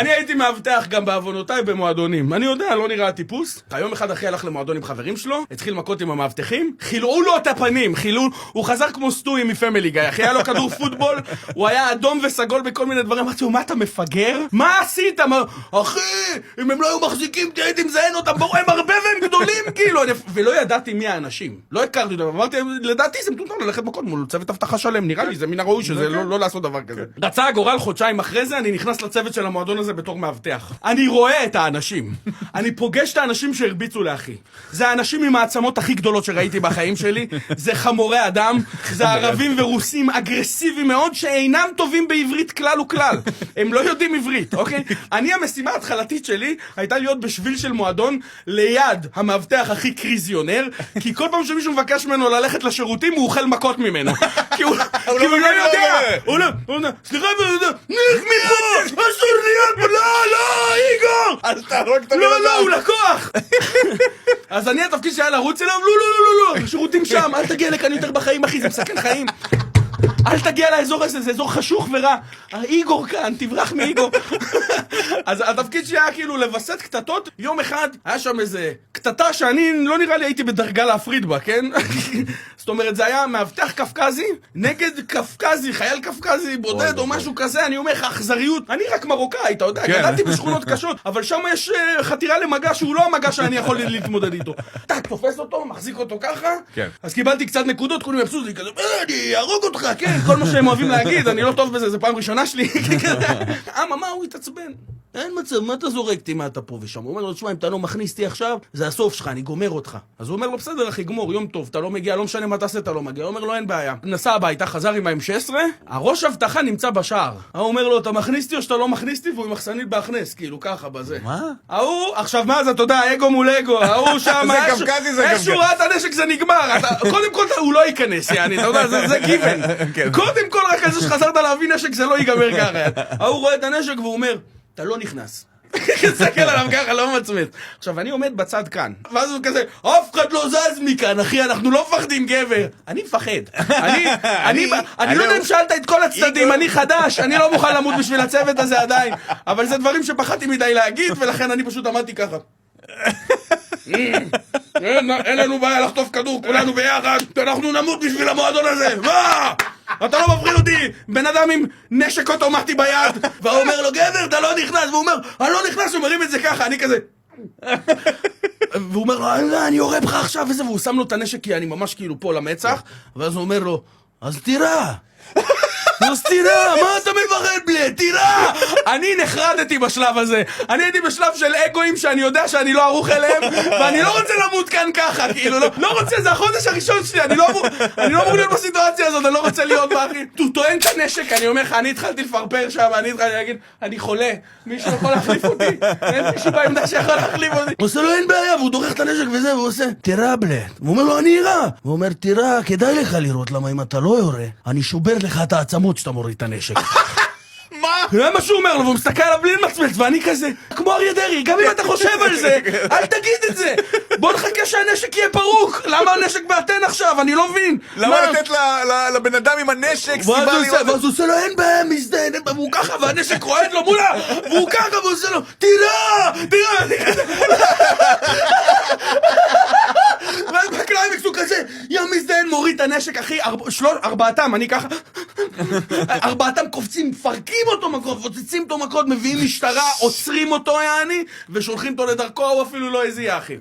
אני הייתי מאבטח גם בעוונותיי במועדונים. אני יודע, לא נראה הטיפוס. היום אחד אחי הלך למועדון עם חברים שלו, התחיל מכות עם המאבטחים, חילאו לו את הפנים, הוא חזר כמו סטוי מפמילי גיא, אחי, היה לו כדור פוטבול, הוא היה אדום וסגול בכל מיני דברים. אמרתי לו, מה אתה מפגר? מה עשית? אחי, אם הם לא היו מחזיקים, הייתי מזיין אותם, הם הרבה והם גדולים, כאילו. ולא ידעתי מי האנשים, לא הכרתי אותם, אמרתי, לדעתי זה מטומטם ללכת מכות מול צוות אבטחה שלם, נראה לי, זה מן הראוי שזה לא לעשות דבר כזה. רצה הגורל, חודשיים אחרי זה, אני נכנס לצוות של המועדון הזה בתור מאבטח. אני רואה את האנשים. אני פוגש את האנשים שהרביצו לאחי. זה האנשים עם העצמות הכי גדולות שראיתי בחיים שלי. זה חמורי אדם. זה ערבים ורוסים אגרסיביים מאוד שאינם טובים בעברית כלל וכלל. הם לא יודעים עברית, אוקיי? המשימה ההתחלתית שלי הייתה להיות בשביל של מועדון ליד המאבטח הכי קריזיונר, כי כל פעם שמישהו מבקש ממנו ללכת לשירותים הוא אוכל מכות ממנו. כי הוא לא יודע. הוא לא, סליחה, נלך מפה! אסור להיות, לא, איגור! אל תהרוג את הבן אדם! לא, הוא לקוח! אז אני התפקיד שהיה לרוץ אליו, לא, שירותים שם, אל תגיע לכאן יותר בחיים, אחי, זה מסכן חיים. אל תגיע לאזור הזה, זה אזור חשוך ורע. איגור כאן, תברח מאיגור. אז התפקיד שהיה כאילו לבסט קטטות. יום אחד היה שם איזה קטטה שאני לא נראה לי הייתי בדרגה להפריד בה, כן? זאת אומרת, זה היה מאבטח קפקזי נגד קפקזי, חייל קפקזי בודד או משהו כזה. אני אומר לך, אכזריות. אני רק מרוקאי, אתה יודע, גדלתי בשכונות קשות, אבל שם יש חתירה למגע שהוא לא המגע שאני יכול להתמודד איתו. אתה תופס אותו, מחזיק אותו ככה, אז קיבלתי קצת נקודות, כולם יפסו לי כזה, אני ארוג אותך, כן, כל מה שהם אוהבים להגיד, אני לא טוב בזה, זה פעם ראשונה שלי. מה, הוא התעצבן. אין מצב, מה אתה זורק אותי, מה אתה פה ושם? הוא אומר לו, תשמע, אם אתה לא מכניס אותי עכשיו, זה הסוף שלך, אני גומר אותך. אז הוא אומר לו, בסדר אחי, גמור, יום טוב, אתה לא מגיע, לא משנה מה תעשה, אתה לא מגיע. הוא אומר לו, אין בעיה. נסע הביתה, חזר עם ה-M16, הראש אבטחה נמצא בשער. הוא אומר לו, אתה מכניס אותי או שאתה לא מכניס אותי, והוא מחסנית בהכנס, כאילו ככה, בזה. מה? עכשיו מה זה, אתה יודע, אגו מול אגו, שם, זה קפקזי, זה איך שהוא ראה את הנשק זה נגמר. קודם כל הוא לא ייכנס, יעני, אתה יודע, זה גיוון. קודם כל רק איזה שחזרת להביא נשק זה לא ייגמר ככה. הוא רואה את הנשק והוא אומר, אתה לא נכנס. תסתכל עליו ככה, לא מצמץ. עכשיו, אני עומד בצד כאן, ואז הוא כזה, אף אחד לא זז מכאן, אחי, אנחנו לא מפחדים גבר. אני מפחד. אני לא יודע אם שאלת את כל הצדדים, אני חדש, אני לא מוכן למות בשביל הצוות הזה עדיין. אבל זה דברים שפחדתי מדי להגיד, ולכן אני פשוט עמדתי ככה. אין לנו בעיה לחטוף כדור, כולנו ביחד, אנחנו נמות בשביל המועדון הזה. מה? אתה לא מפחיד אותי, בן אדם עם נשק אוטומטי ביד, והוא אומר לו, גבר, אתה לא נכנס, והוא אומר, אני לא נכנס, הוא מרים את זה ככה, אני כזה. והוא אומר לו, אני יורה בך עכשיו וזה, והוא שם לו את הנשק, כי אני ממש כאילו פה למצח, ואז הוא אומר לו, אז תירה. אז תירה, מה אתה מפחד בלי? תירה! אני נחרדתי בשלב הזה. אני הייתי בשלב של אגואים שאני יודע שאני לא ערוך אליהם, ואני לא רוצה למות כאן ככה, כאילו, לא רוצה, זה החודש הראשון שלי, אני לא אמור להיות בסיטואציה הזאת, אני לא רוצה להיות באחי. הוא טוען את הנשק, אני אומר לך, אני התחלתי לפרפר שם, אני התחלתי להגיד, אני חולה, מישהו יכול להחליף אותי, אין מישהו בעמדה שיכול להחליף אותי. הוא עושה לו אין בעיה, והוא דורך את הנשק וזה, והוא עושה, תירה בלט. הוא אומר לו, אני אירה. הוא אומר, תירה, כדאי לך לראות, למה אם אתה לא יורה, אני שובר לך את העצמות שאתה מוריד את הנשק. מה? זה מה שהוא אומר לו, והוא מסתכל עליו בלי למצמץ, ואני כזה, כמו אריה דרעי, גם אם אתה חושב על זה, אל תגיד את זה. בוא נחכה שהנשק יהיה פרוק. למה הנשק בעתן עכשיו? אני לא מבין. למה לתת לבן אדם עם הנשק סיבה לראות? ואז הוא עושה לו, אין בהם, מזדהן, והוא ככה, והנשק רועד לו מולה, והוא ככה, והוא עושה לו, תירה! ואז בקליימקס הוא כזה, יא מזדהן, מוריד את הנשק, אחי, ארבעתם, אני ככה, ארבעתם קופצים, מפרקים אותו מכות, פוצצים אותו מכות, מביאים משטרה, עוצרים אותו יעני, ושולחים אותו לדרכו, הוא אפילו לא הזיע, אחי.